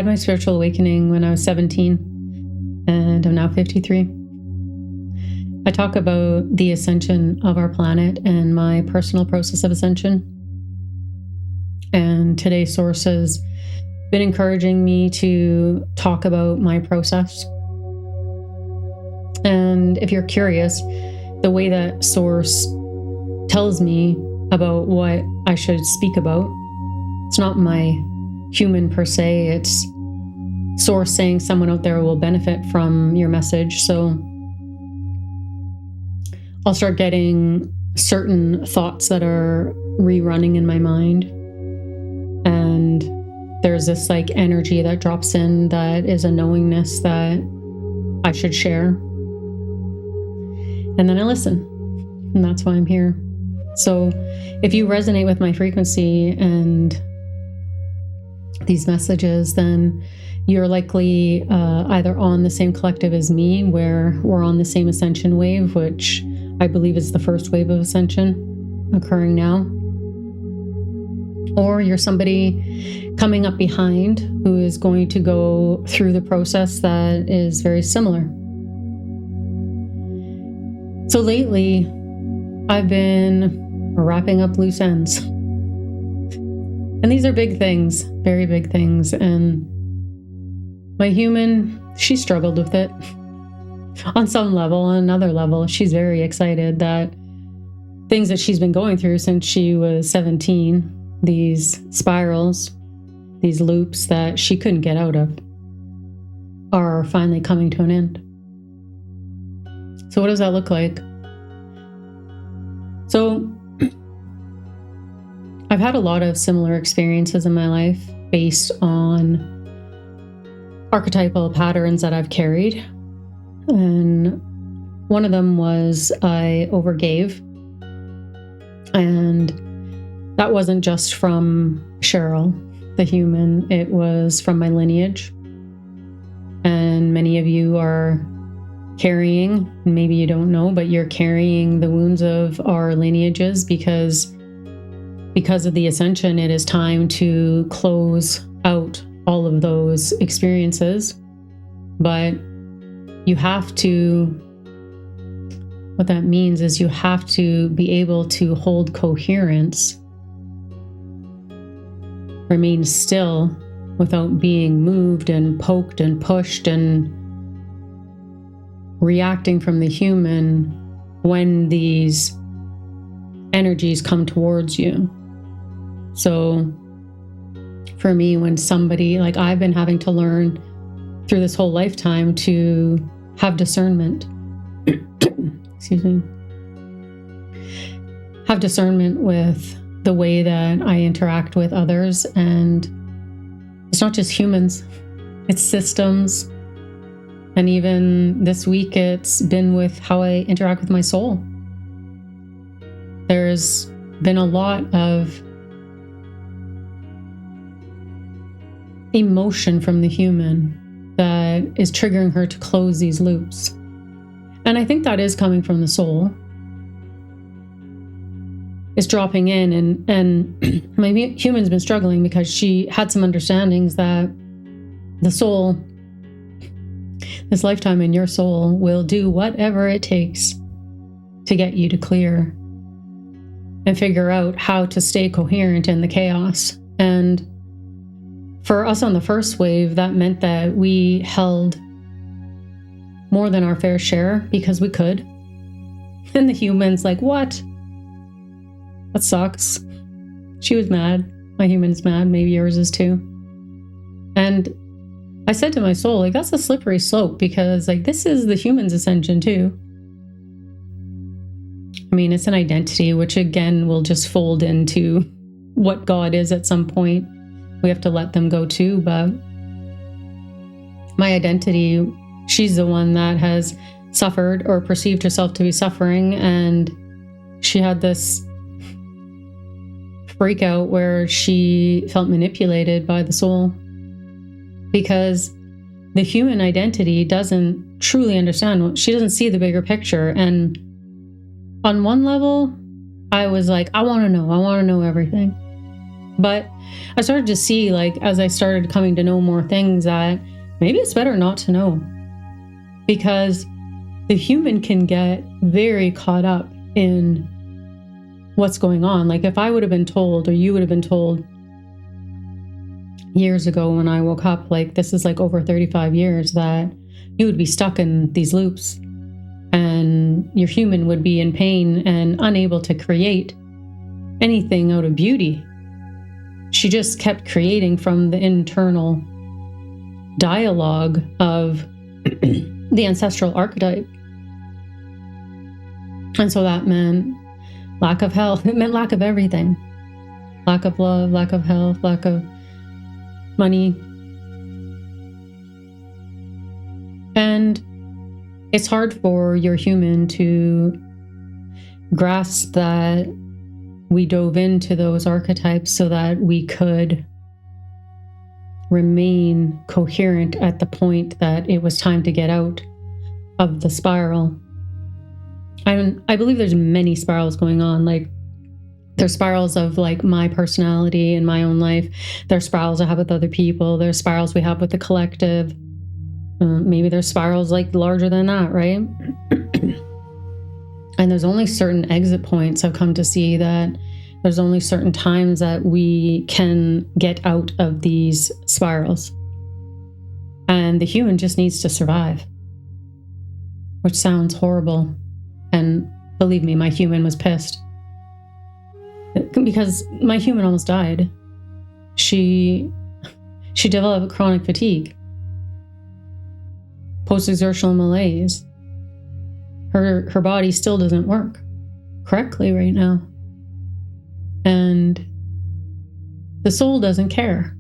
had my spiritual awakening when I was 17, and I'm now 53. I talk about the ascension of our planet and my personal process of ascension. And today's source has been encouraging me to talk about my process. And if you're curious, the way that source tells me about what I should speak about, it's not my human per se, it's source saying someone out there will benefit from your message. So I'll start getting certain thoughts that are rerunning in my mind. And there's this like energy that drops in that is a knowingness that I should share. And then I listen. And that's why I'm here. So if you resonate with my frequency and these messages, then you're likely either on the same collective as me, where we're on the same ascension wave, which I believe is the first wave of ascension occurring now. Or you're somebody coming up behind who is going to go through the process that is very similar. So lately, I've been wrapping up loose ends. And these are big things, very big things. And my human, she struggled with it on some level. On another level, she's very excited that things that she's been going through since she was 17, these spirals, these loops that she couldn't get out of, are finally coming to an end. So what does that look like? So I've had a lot of similar experiences in my life based on archetypal patterns that I've carried. And one of them was I overgave. And that wasn't just from Cheryl, the human, it was from my lineage. And many of you are carrying, maybe you don't know, but you're carrying the wounds of our lineages because of the ascension, it is time to close out all of those experiences. But you have to, what that means is you have to be able to hold coherence, remain still without being moved and poked and pushed and reacting from the human when these energies come towards you. So for me, when somebody, like I've been having to learn through this whole lifetime to have discernment, excuse me, have discernment with the way that I interact with others. And it's not just humans, it's systems. And even this week, it's been with how I interact with my soul. There's been a lot of emotion from the human that is triggering her to close these loops. And I think that is coming from the soul. It's dropping in, and my human's been struggling because she had some understandings that the soul, this lifetime in your soul, will do whatever it takes to get you to clear and figure out how to stay coherent in the chaos. And for us on the first wave, that meant that we held more than our fair share because we could. And the human's like, what? That sucks. She was mad. My human's mad. Maybe yours is too. And I said to my soul, like, that's a slippery slope because like this is the human's ascension too. I mean, it's an identity, which again will just fold into what God is at some point. We have to let them go too. But my identity, she's the one that has suffered or perceived herself to be suffering. And she had this freak out where she felt manipulated by the soul because the human identity doesn't truly understand. She doesn't see the bigger picture. And on one level, I was like, I want to know everything. But I started to see, like, as I started coming to know more things, that maybe it's better not to know, because the human can get very caught up in what's going on. Like, if I would have been told, or you would have been told years ago when I woke up, like, this is like over 35 years, that you would be stuck in these loops and your human would be in pain and unable to create anything out of beauty. She just kept creating from the internal dialogue of the ancestral archetype. And so that meant lack of health. It meant lack of everything. Lack of love, lack of health, lack of money. And it's hard for your human to grasp that we dove into those archetypes so that we could remain coherent at the point that it was time to get out of the spiral. I believe there's many spirals going on. Like, there's spirals of like my personality in my own life. There's spirals I have with other people. There's spirals we have with the collective. Maybe there's spirals like larger than that, right? And there's only certain exit points. I've come to see that there's only certain times that we can get out of these spirals. And the human just needs to survive, which sounds horrible. And believe me, my human was pissed, because my human almost died. She developed chronic fatigue, post-exertional malaise. Her body still doesn't work correctly right now. And the soul doesn't care.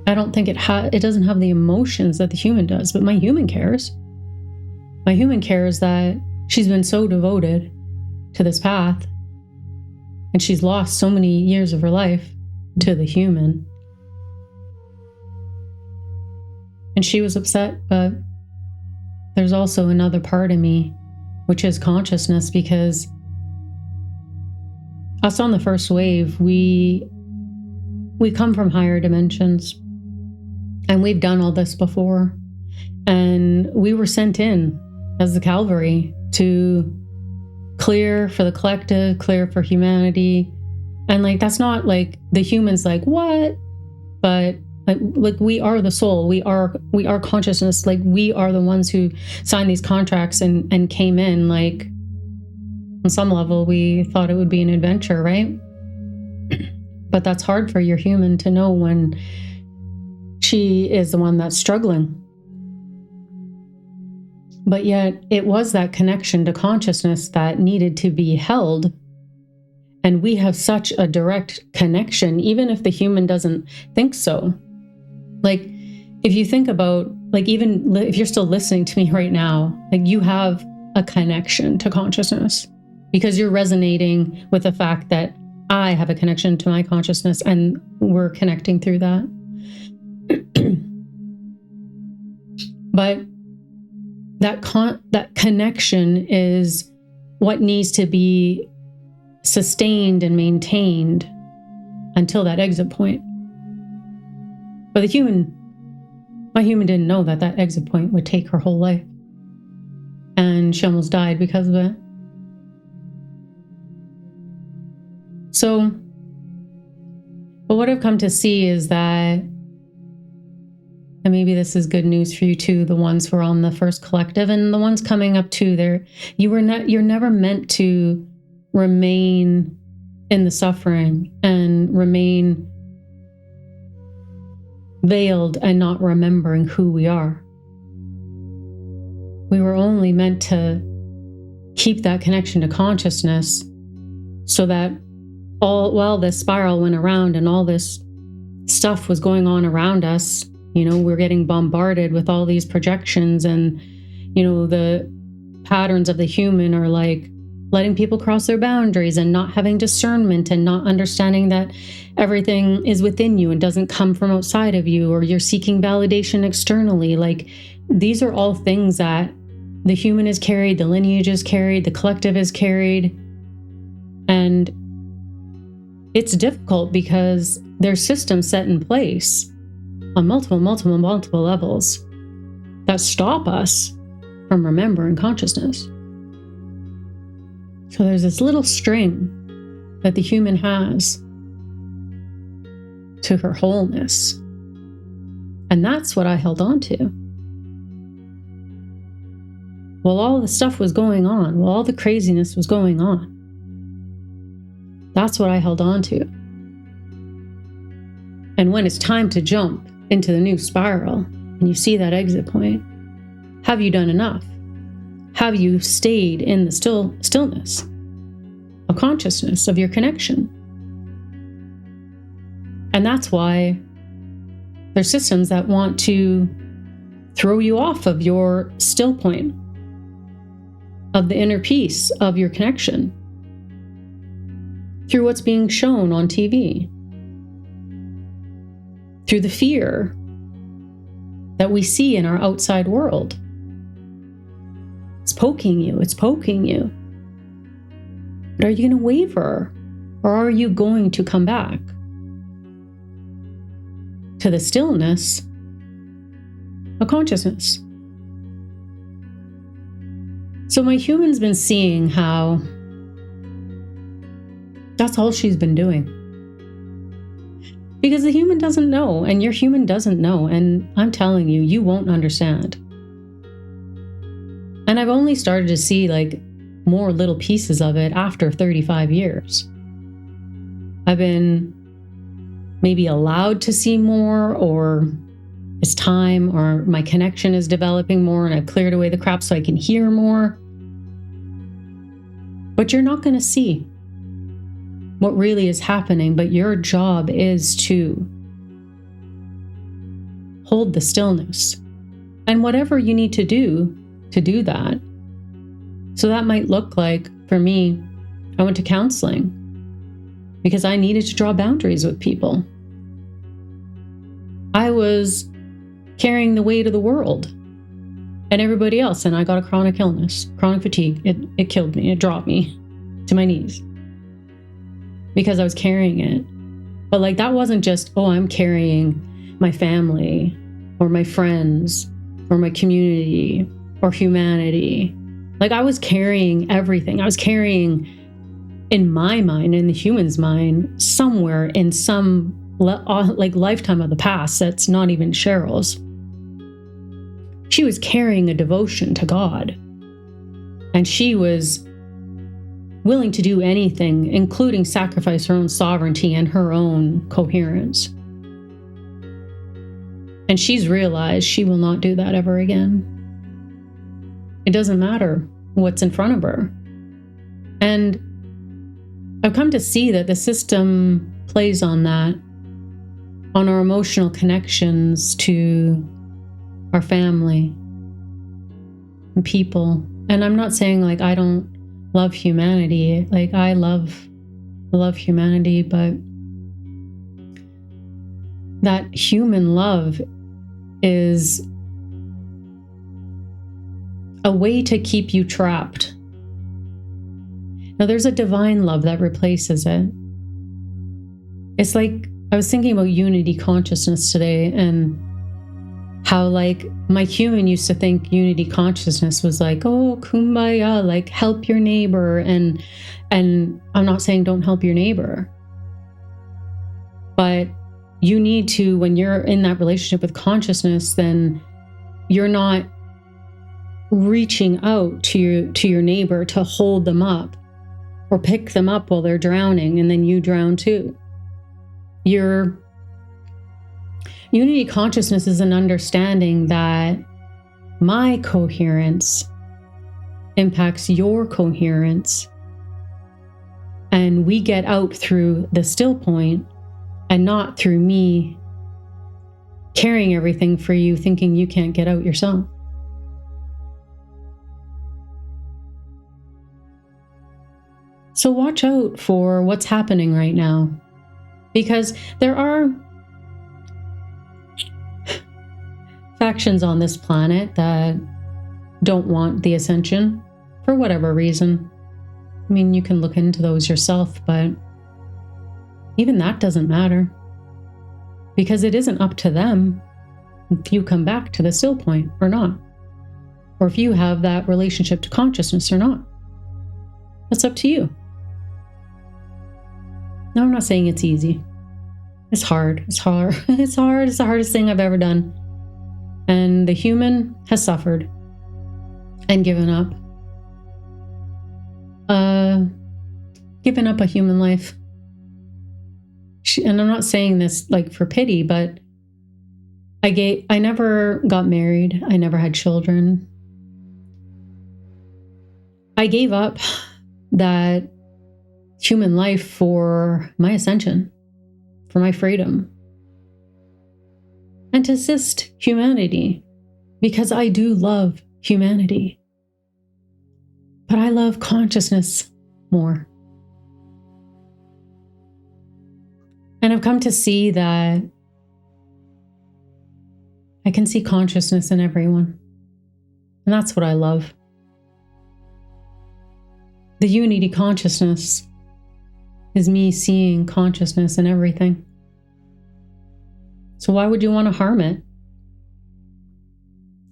I don't think it doesn't have the emotions that the human does, but my human cares. My human cares that she's been so devoted to this path, and she's lost so many years of her life to the human. And she was upset, but there's also another part of me, which is consciousness, because us on the first wave, we come from higher dimensions, and we've done all this before, and we were sent in as the Calvary to clear for the collective, clear for humanity. And like, that's not like the humans like, what? But like we are the soul, we are consciousness. Like, we are the ones who signed these contracts and came in. Like, on some level, we thought it would be an adventure, right? But that's hard for your human to know when she is the one that's struggling. But yet it was that connection to consciousness that needed to be held. And we have such a direct connection, even if the human doesn't think so. Like, if you think about, like, even if you're still listening to me right now, like, you have a connection to consciousness because you're resonating with the fact that I have a connection to my consciousness, and we're connecting through that. But that connection is what needs to be sustained and maintained until that exit point. But my human didn't know that exit point would take her whole life. And she almost died because of it. So, but what I've come to see is that, and maybe this is good news for you too, the ones who are on the first collective and the ones coming up too, you're never meant to remain in the suffering and remain veiled and not remembering who we are. We were only meant to keep that connection to consciousness so that while this spiral went around and all this stuff was going on around us, we're getting bombarded with all these projections, and, the patterns of the human are like letting people cross their boundaries and not having discernment and not understanding that everything is within you and doesn't come from outside of you, or you're seeking validation externally. Like, these are all things that the human is carried, the lineage is carried, the collective is carried. And it's difficult because there's systems set in place on multiple levels that stop us from remembering consciousness. So there's this little string that the human has to her wholeness. And that's what I held on to. While all the stuff was going on, while all the craziness was going on, that's what I held on to. And when it's time to jump into the new spiral, and you see that exit point, have you done enough? Have you stayed in the stillness of consciousness, of your connection? And that's why there's systems that want to throw you off of your still point, of the inner peace of your connection, through what's being shown on TV, through the fear that we see in our outside world. It's poking you. But are you going to waver? Or are you going to come back to the stillness of consciousness? So my human's been seeing how that's all she's been doing. Because the human doesn't know, and your human doesn't know, and I'm telling you, you won't understand. And I've only started to see like more little pieces of it after 35 years. I've been maybe allowed to see more, or it's time, or my connection is developing more and I've cleared away the crap so I can hear more. But you're not going to see what really is happening, but your job is to hold the stillness. And whatever you need to do that. So that might look like, for me, I went to counseling because I needed to draw boundaries with people. I was carrying the weight of the world and everybody else, and I got a chronic illness, chronic fatigue. It killed me. It dropped me to my knees because I was carrying it. But like, that wasn't just, oh, I'm carrying my family or my friends or my community or humanity. Like, I was carrying everything. I was carrying, in my mind, in the human's mind, somewhere in some like lifetime of the past that's not even Cheryl's. She was carrying a devotion to God. And she was willing to do anything, including sacrifice her own sovereignty and her own coherence. And she's realized she will not do that ever again. It doesn't matter what's in front of her. And I've come to see that the system plays on that, on our emotional connections to our family and people. And I'm not saying like I don't love humanity. Like, I love humanity, but that human love is a way to keep you trapped. Now, there's a divine love that replaces it. It's like, I was thinking about unity consciousness today, and how like my human used to think unity consciousness was like, oh, kumbaya, like help your neighbor. And I'm not saying don't help your neighbor, but you need to, when you're in that relationship with consciousness, then you're not reaching out to your neighbor to hold them up or pick them up while they're drowning and then you drown too. Your unity consciousness is an understanding that my coherence impacts your coherence, and we get out through the still point and not through me carrying everything for you, thinking you can't get out yourself. So watch out for what's happening right now, because there are factions on this planet that don't want the ascension for whatever reason. I mean, you can look into those yourself, but even that doesn't matter, because it isn't up to them if you come back to the still point or not, or if you have that relationship to consciousness or not. That's up to you. Now, I'm not saying it's easy. It's hard. It's hard. It's hard. It's the hardest thing I've ever done. And the human has suffered and given up. Given up a human life. And I'm not saying this like for pity, but I never got married. I never had children. I gave up that human life for my ascension, for my freedom, and to assist humanity, because I do love humanity. But I love consciousness more. And I've come to see that I can see consciousness in everyone. And that's what I love. The unity consciousness is me seeing consciousness in everything. So why would you want to harm it?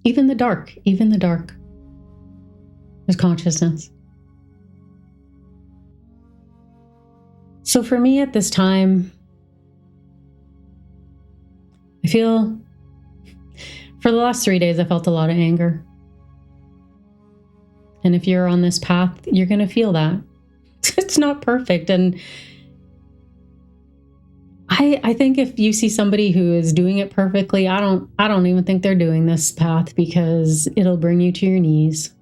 Even the dark is consciousness. So for me at this time, I feel, for the last 3 days, I felt a lot of anger. And if you're on this path, you're going to feel that. It's not perfect. And I think if you see somebody who is doing it perfectly, I don't even think they're doing this path, because it'll bring you to your knees.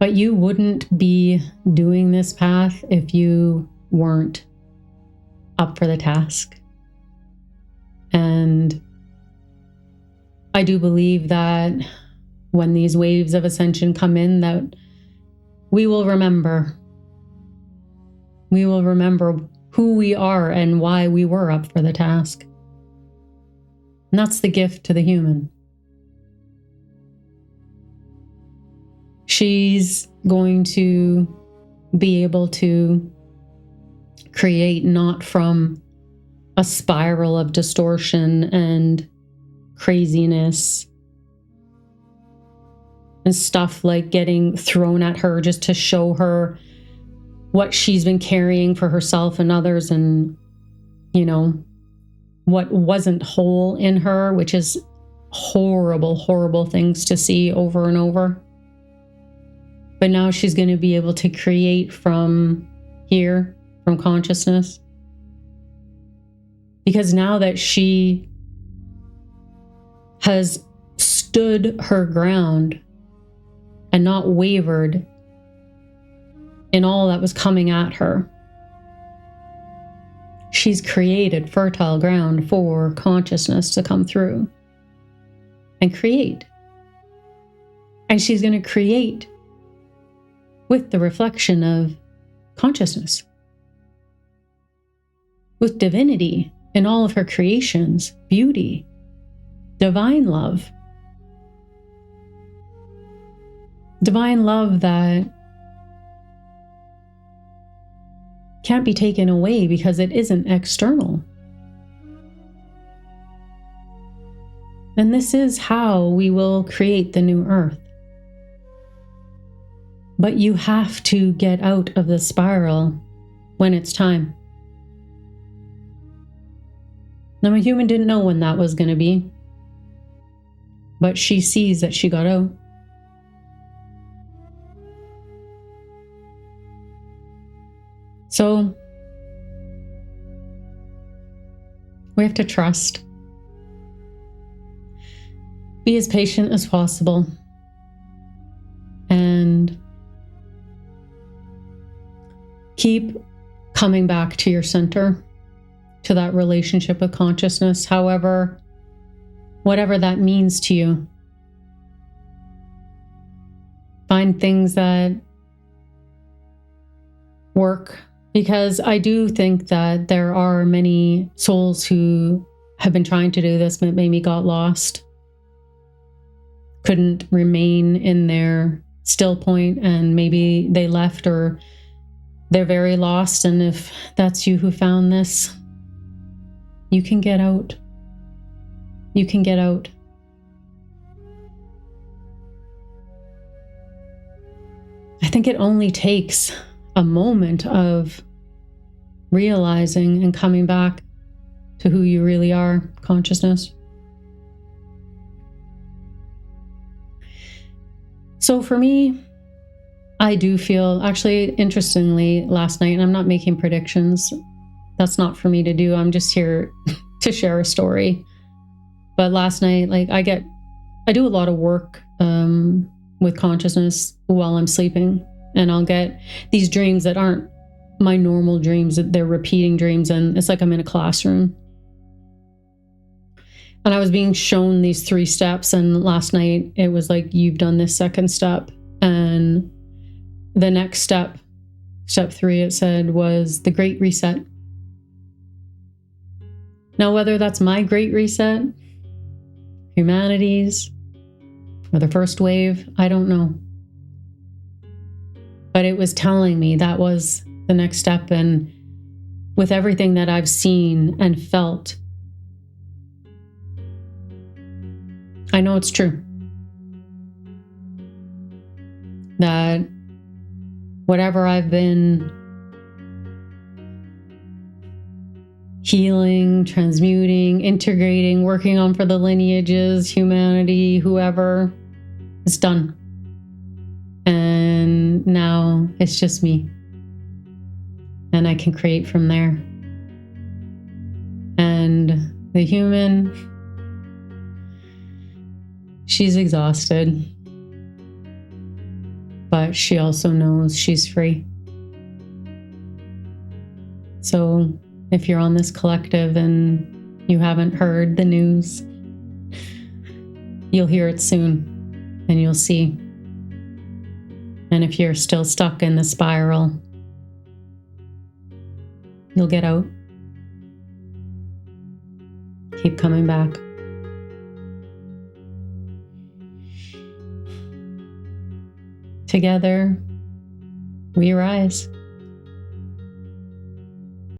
But you wouldn't be doing this path if you weren't up for the task. And I do believe that when these waves of ascension come in, that we will remember. We will remember who we are and why we were up for the task. And that's the gift to the human. She's going to be able to create not from a spiral of distortion and craziness and stuff like getting thrown at her just to show her what she's been carrying for herself and others, and, you know, what wasn't whole in her, which is horrible, horrible things to see over and over. But now she's going to be able to create from here, from consciousness. Because now that she has stood her ground and not wavered in all that was coming at her, she's created fertile ground for consciousness to come through and create. And she's going to create with the reflection of consciousness, with divinity in all of her creations, beauty, divine love that can't be taken away because it isn't external. And this is how we will create the new earth. But you have to get out of the spiral when it's time. Now, my human didn't know when that was going to be, but she sees that she got out. So we have to trust. Be as patient as possible. And keep coming back to your center, to that relationship with consciousness, whatever that means to you. Find things that work, because I do think that there are many souls who have been trying to do this, but maybe got lost, couldn't remain in their still point, and maybe they left, or they're very lost. And if that's you who found this, you can get out. You can get out. I think it only takes a moment of realizing and coming back to who you really are, consciousness. So for me, I do feel, actually, interestingly, last night, and I'm not making predictions. That's not for me to do. I'm just here to share a story. But last night, like I do a lot of work with consciousness while I'm sleeping. And I'll get these dreams that aren't my normal dreams, that they're repeating dreams. And it's like I'm in a classroom. And I was being shown these 3 steps. And last night it was like, you've done this second step. And the next step, step 3, it said, was the Great Reset. Now, whether that's my Great Reset, humanity's, or the first wave, I don't know. But it was telling me that was the next step. And with everything that I've seen and felt, I know it's true. That whatever I've been healing, transmuting, integrating, working on for the lineages, humanity, whoever, it's done. And now it's just me. And I can create from there. And the human, she's exhausted. But she also knows she's free. So if you're on this collective and you haven't heard the news, you'll hear it soon and you'll see. And if you're still stuck in the spiral, you'll get out. Keep coming back. Together, we rise.